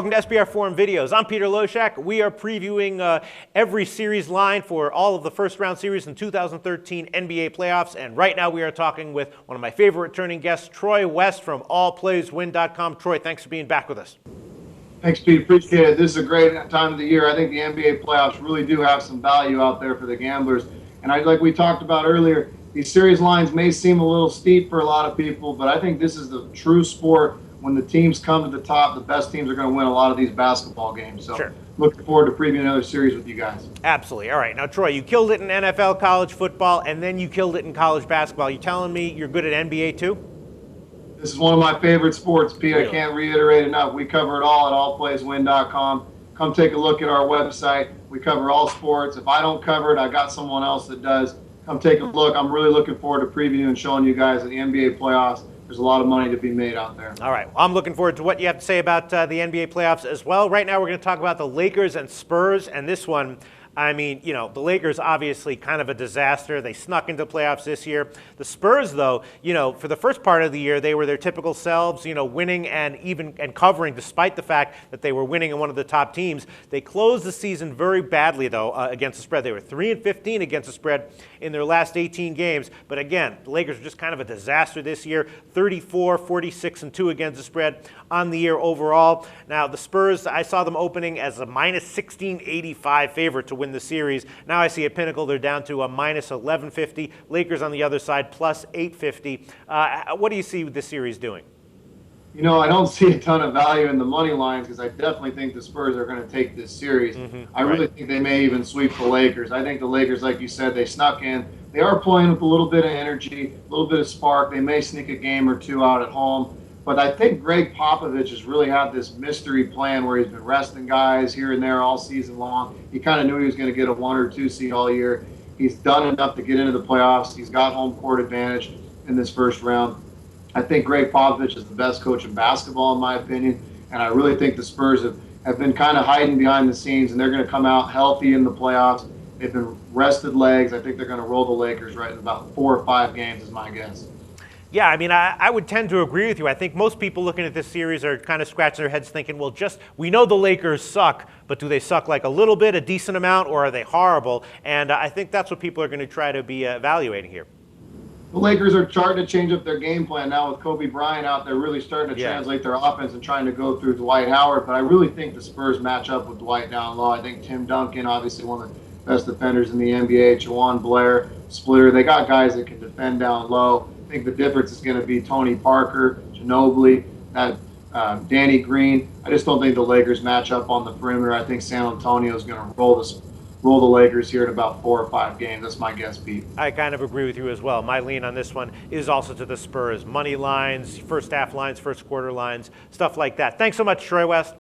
Welcome to SBR Forum Videos. I'm Peter Loshak. We are previewing every series line for all of the first-round series in 2013 NBA playoffs, and right now we are talking with one of my favorite returning guests, Troy West from allplayswin.com. Troy, thanks for being back with us. Thanks, Pete. Appreciate it. This is a great time of the year. I think the NBA playoffs really do have some value out there for the gamblers. And like we talked about earlier, these series lines may seem a little steep for a lot of people, but I think this is the true sport. When the teams come to the top, the best teams are going to win a lot of these basketball games. So Sure. Looking forward to previewing another series with you guys. Absolutely. All right. Now, Troy, you killed it in NFL, college football, and then you killed it in college basketball. You telling me you're good at NBA too? This is one of my favorite sports, Pete. Really? I can't reiterate enough. We cover it all at allplayswin.com. Come take a look at our website. We cover all sports. If I don't cover it, I got someone else that does. Come take a look. I'm really looking forward to previewing and showing you guys the NBA playoffs. There's a lot of money to be made out there. All right. Well, I'm looking forward to what you have to say about the NBA playoffs as well. Right now, we're going to talk about the Lakers and Spurs, and this one, I mean, you know, the Lakers obviously kind of a disaster. They snuck into playoffs this year. The Spurs, though, you know, for the first part of the year, they were their typical selves, you know, winning and covering despite the fact that they were winning in one of the top teams. They closed the season very badly, though, against the spread. They were 3-15 against the spread in their last 18 games. But again, the Lakers are just kind of a disaster this year. 34, 46-2 against the spread on the year overall. Now, the Spurs, I saw them opening as a minus 1685 favorite to win the series. Now I see at Pinnacle they're down to a minus 1150. Lakers on the other side plus 850. What do you see with this series doing? You know, I don't see a ton of value in the money lines because I definitely think the Spurs are going to take this series. I really think they may even sweep the Lakers. I think the Lakers, like you said, they snuck in. They are playing with a little bit of energy, a little bit of spark. They may sneak a game or two out at home. But I think Greg Popovich has really had this mystery plan where he's been resting guys here and there all season long. He kind of knew he was going to get a 1 or 2 seed all year. He's done enough to get into the playoffs. He's got home court advantage in this first round. I think Greg Popovich is the best coach in basketball, in my opinion. And I really think the Spurs have been kind of hiding behind the scenes, and they're going to come out healthy in the playoffs. They've been rested legs. I think they're going to roll the Lakers right in about 4 or 5 games is my guess. Yeah, I mean, I would tend to agree with you. I think most people looking at this series are kind of scratching their heads thinking, well, we know the Lakers suck, but do they suck like a little bit, a decent amount, or are they horrible? And I think that's what people are going to try to be evaluating here. The Lakers are starting to change up their game plan now with Kobe Bryant out there, really starting to translate their offense and trying to go through Dwight Howard. But I really think the Spurs match up with Dwight down low. I think Tim Duncan, obviously one of the best defenders in the NBA, Jawan Blair, Splitter. They got guys that can defend down low. I think the difference is going to be Tony Parker, Ginobili, Danny Green. I just don't think the Lakers match up on the perimeter. I think San Antonio is going to roll the Lakers here in about 4 or 5 games. That's my guess, Pete. I kind of agree with you as well. My lean on this one is also to the Spurs. Money lines, first half lines, first quarter lines, stuff like that. Thanks so much, Troy West.